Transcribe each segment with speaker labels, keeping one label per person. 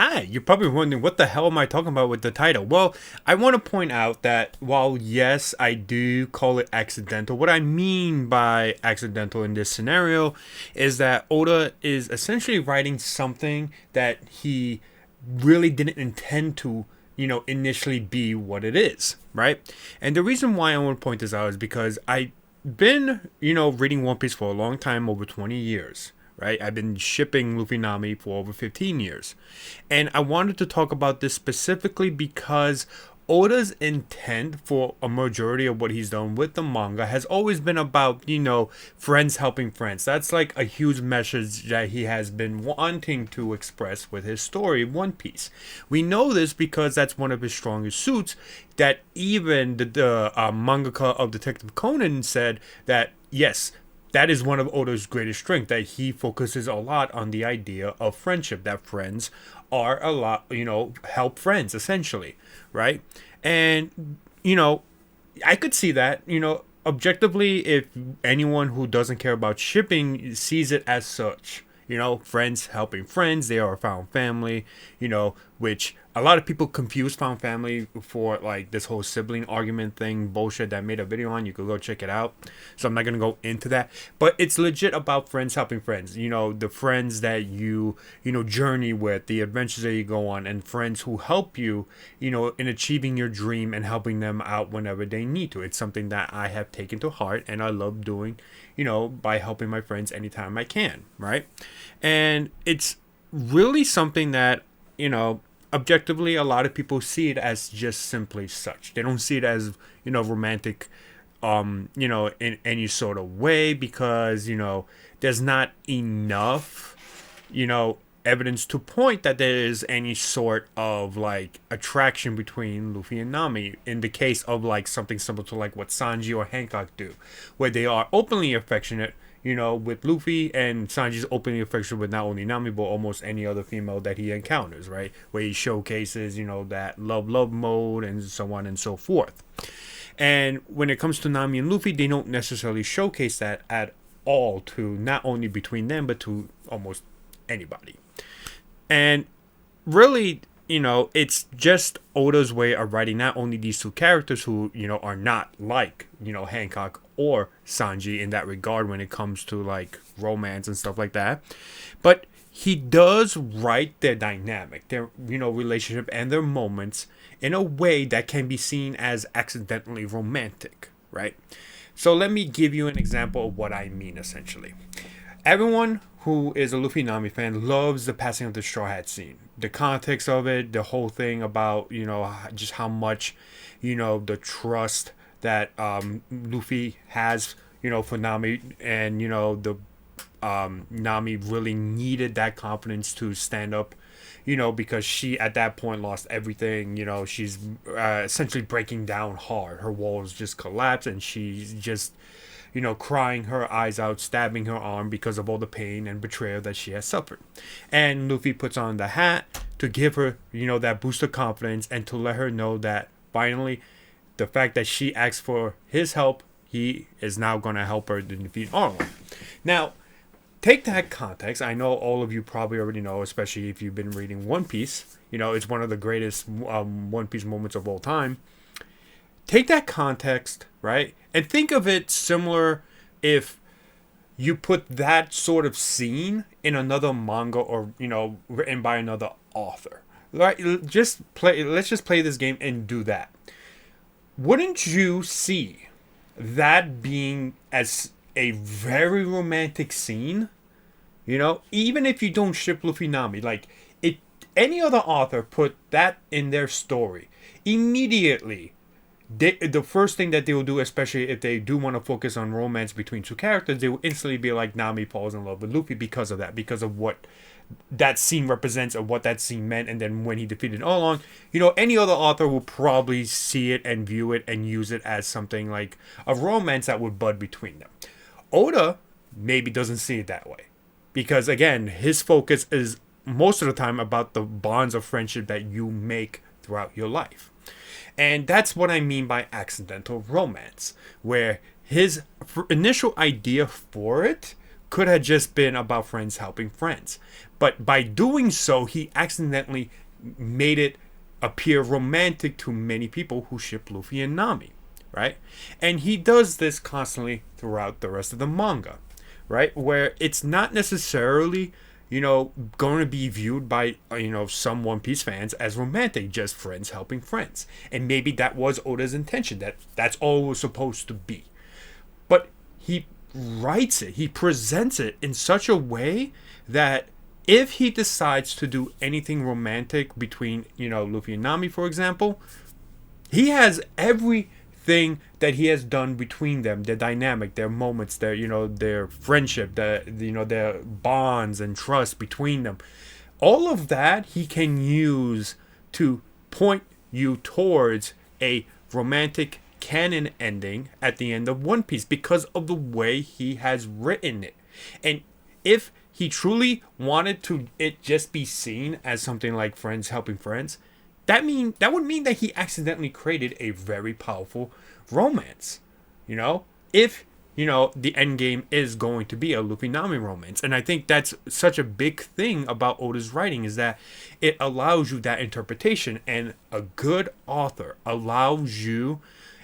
Speaker 1: Hi, you're probably wondering what the hell am I talking about with the title? Well, I want to point out that while yes, I do call it accidental, what I mean by accidental in this scenario is that Oda is essentially writing something that he really didn't intend to, initially be what it is, right? And the reason why I want to point this out is because I've been, reading One Piece for a long time, over 20 years, right? I've been shipping Luffy-Nami for over 15 years. And I wanted to talk about this specifically because Oda's intent for a majority of what he's done with the manga has always been about, friends helping friends. That's like a huge message that he has been wanting to express with his story, One Piece. We know this because that's one of his strongest suits, that even the mangaka of Detective Conan said that, yes, that is one of Oda's greatest strengths, that he focuses a lot on the idea of friendship, that friends are a lot, help friends essentially, right? And, I could see that, objectively, if anyone who doesn't care about shipping sees it as such. Friends helping friends, they are a found family, which a lot of people confuse found family for like this whole sibling argument thing bullshit that I made a video on. You could go check it out. So I'm not going to go into that. But it's legit about friends helping friends. The friends that you journey with, the adventures that you go on, and friends who help you, in achieving your dream and helping them out whenever they need to. It's something that I have taken to heart and I love doing, by helping my friends anytime I can, right? And it's really something that, objectively, a lot of people see it as just simply such. They don't see it as, romantic, in any sort of way because, there's not enough, evidence to point that there is any sort of like attraction between Luffy and Nami in the case of like something similar to like what Sanji or Hancock do, where they are openly affectionate, with Luffy, and Sanji's openly affectionate with not only Nami but almost any other female that he encounters, right? Where he showcases, that love mode and so on and so forth. And when it comes to Nami and Luffy, they don't necessarily showcase that at all, to not only between them but to almost anybody. And really, it's just Oda's way of writing not only these two characters who, are not like, Hancock or Sanji in that regard when it comes to like romance and stuff like that, but he does write their dynamic, their, relationship and their moments in a way that can be seen as accidentally romantic, right? So let me give you an example of what I mean essentially. Everyone who is a Luffy-Nami fan loves the passing of the Straw Hat scene. The context of it, the whole thing about, just how much, the trust that Luffy has, for Nami, and, the Nami really needed that confidence to stand up, because she at that point lost everything. She's essentially breaking down hard. Her walls just collapse and she's just, crying her eyes out, stabbing her arm because of all the pain and betrayal that she has suffered. And Luffy puts on the hat to give her, that boost of confidence and to let her know that finally, the fact that she asked for his help, he is now going to help her to defeat Arlong. Now, take that context. I know all of you probably already know, especially if you've been reading One Piece. It's one of the greatest One Piece moments of all time. Take that context, right? And think of it similar if you put that sort of scene in another manga or, written by another author. Right? Let's just play this game and do that. Wouldn't you see that being as a very romantic scene? Even if you don't ship Luffy-Nami, like if any other author put that in their story, immediately the first thing that they will do, especially if they do want to focus on romance between two characters, they will instantly be like, Nami falls in love with Luffy because of that, because of what that scene represents or what that scene meant. And then when he defeated Arlong, any other author will probably see it and view it and use it as something like a romance that would bud between them. Oda maybe doesn't see it that way because, again, his focus is most of the time about the bonds of friendship that you make throughout your life. And that's what I mean by accidental romance, where his initial idea for it could have just been about friends helping friends. But by doing so, he accidentally made it appear romantic to many people who ship Luffy and Nami, right? And he does this constantly throughout the rest of the manga, right? Where it's not necessarily, going to be viewed by, some One Piece fans as romantic, just friends helping friends. And maybe that was Oda's intention, that's all it was supposed to be. But he writes it, he presents it in such a way that if he decides to do anything romantic between, Luffy and Nami, for example, he has everything that he has done between them, their dynamic, their moments, their friendship, their bonds and trust between them. All of that he can use to point you towards a romantic canon ending at the end of One Piece because of the way he has written it. And if he truly wanted to it just be seen as something like friends helping friends, that would mean that he accidentally created a very powerful romance. If the end game is going to be a Luffy-Nami romance. And I think that's such a big thing about Oda's writing, is that it allows you that interpretation, and a good author allows you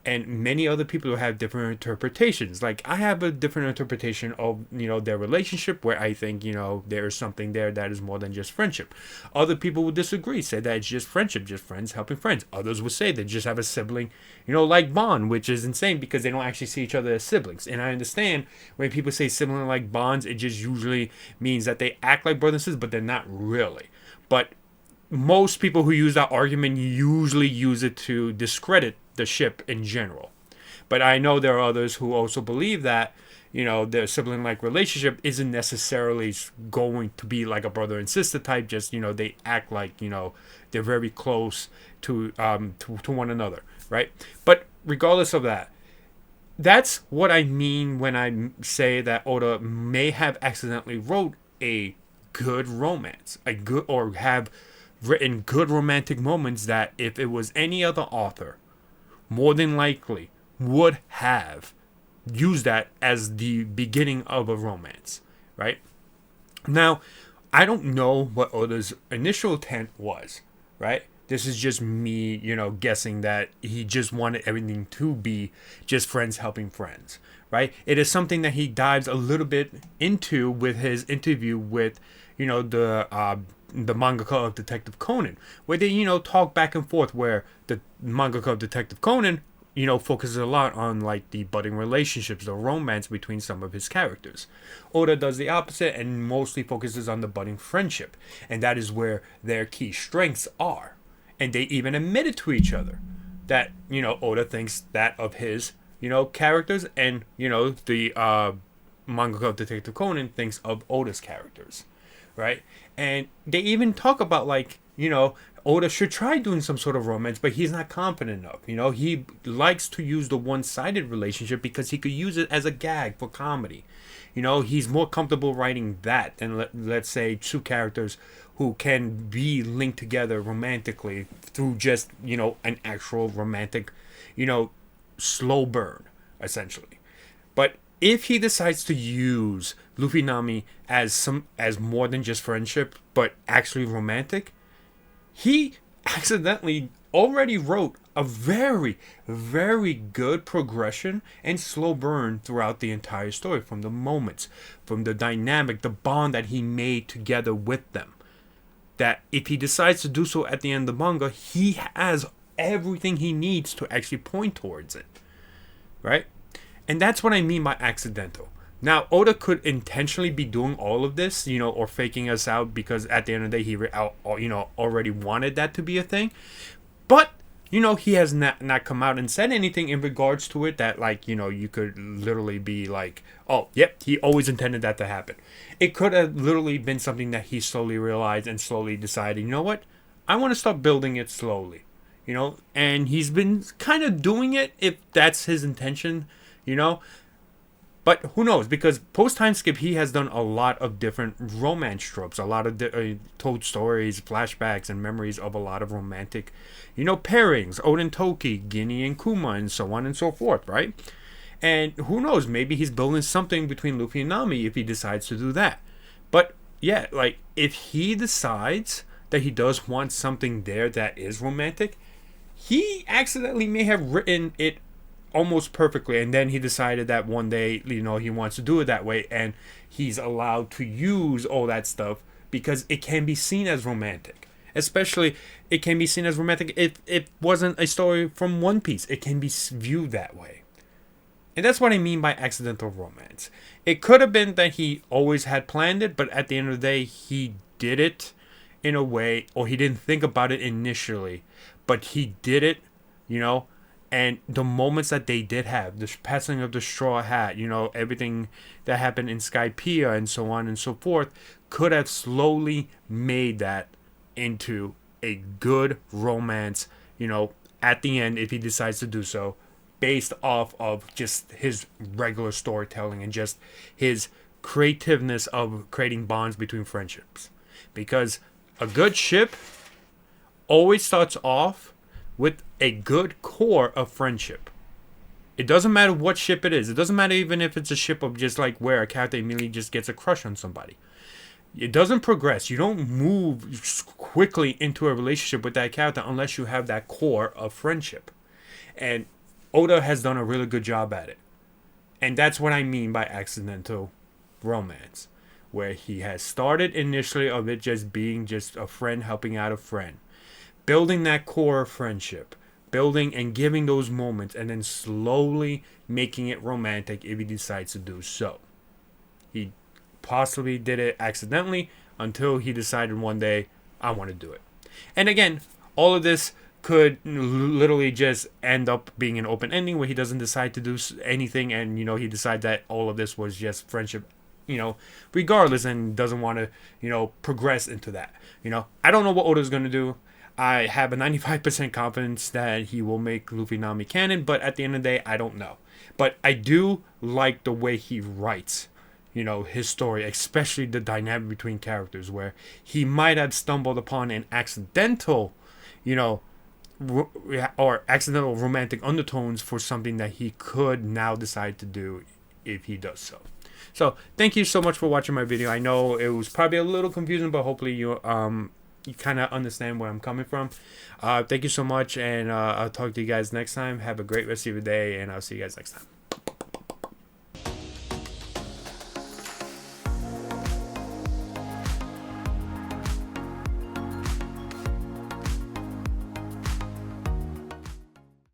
Speaker 1: and many other people have different interpretations. Like, I have a different interpretation of, their relationship, where I think, there's something there that is more than just friendship. Other people would disagree, say that it's just friendship, just friends helping friends. Others would say they just have a sibling, like bond, which is insane because they don't actually see each other as siblings. And I understand when people say sibling like bonds, it just usually means that they act like brothers and sisters, but they're not really. But most people who use that argument usually use it to discredit the ship in general. But I know there are others who also believe that, their sibling-like relationship isn't necessarily going to be like a brother and sister type, just, they act like, they're very close to one another, right? But regardless of that, that's what I mean when I say that Oda may have accidentally wrote a good romance, or have written good romantic moments that if it was any other author, more than likely would have used that as the beginning of a romance, right? Now, I don't know what Oda's initial intent was, right? This is just me, guessing that he just wanted everything to be just friends helping friends, right? It is something that he dives a little bit into with his interview with, the mangaka of Detective Conan, where they, talk back and forth, where the mangaka of Detective Conan, focuses a lot on, like, the budding relationships, the romance between some of his characters. Oda does the opposite and mostly focuses on the budding friendship, and that is where their key strengths are. And they even admitted to each other that, Oda thinks that of his, characters, and, the mangaka of Detective Conan thinks of Oda's characters, right? And they even talk about, like, Oda should try doing some sort of romance, but he's not confident enough. He likes to use the one-sided relationship because he could use it as a gag for comedy. He's more comfortable writing that than, let's say, two characters who can be linked together romantically through just, an actual romantic, slow burn, essentially. But if he decides to use Luffy-Nami as more than just friendship, but actually romantic, he accidentally already wrote a very, very good progression and slow burn throughout the entire story, from the moments, from the dynamic, the bond that he made together with them. That if he decides to do so at the end of the manga, he has everything he needs to actually point towards it, right? And that's what I mean by accidental. Now, Oda could intentionally be doing all of this, or faking us out, because at the end of the day, he, already wanted that to be a thing. But, he has not come out and said anything in regards to it that, like, you could literally be like, oh, yep, he always intended that to happen. It could have literally been something that he slowly realized and slowly decided, you know what, I want to start building it slowly, and he's been kind of doing it if that's his intention, But who knows? Because post-time skip, he has done a lot of different romance tropes, a lot of told stories, flashbacks, and memories of a lot of romantic, pairings, Oden Toki, Ginny and Kuma, and so on and so forth, right? And who knows? Maybe he's building something between Luffy and Nami if he decides to do that. But yeah, like if he decides that he does want something there that is romantic, he accidentally may have written it almost perfectly, and then he decided that one day, he wants to do it that way, and he's allowed to use all that stuff because it can be seen as romantic. Especially, it can be seen as romantic if it wasn't a story from One Piece. It can be viewed that way. And that's what I mean by accidental romance. It could have been that he always had planned it, but at the end of the day, he did it in a way, or he didn't think about it initially, but he did it, you know. And the moments that they did have, the passing of the straw hat, everything that happened in Skypiea and so on and so forth, could have slowly made that into a good romance, at the end if he decides to do so, based off of just his regular storytelling and just his creativeness of creating bonds between friendships. Because a good ship always starts off with a good core of friendship. It doesn't matter what ship it is. It doesn't matter even if it's a ship of just like where a character immediately just gets a crush on somebody. It doesn't progress. You don't move quickly into a relationship with that character unless you have that core of friendship. And Oda has done a really good job at it. And that's what I mean by accidental romance. Where he has started initially of it just being just a friend helping out a friend. Building that core of friendship. Building and giving those moments. And then slowly making it romantic if he decides to do so. He possibly did it accidentally until he decided one day, I want to do it. And again, all of this could literally just end up being an open ending where he doesn't decide to do anything, and he decides that all of this was just friendship, regardless, and doesn't want to progress into that. I don't know what Oda's going to do. I have a 95% confidence that he will make Luffy-Nami canon, but at the end of the day, I don't know. But I do like the way he writes his story, especially the dynamic between characters, where he might have stumbled upon an accidental, or accidental romantic undertones for something that he could now decide to do if he does so. So thank you so much for watching my video. I know it was probably a little confusing, but hopefully you kind of understand where I'm coming from. Thank you so much, and I'll talk to you guys next time. Have a great rest of your day, and I'll see you guys next time.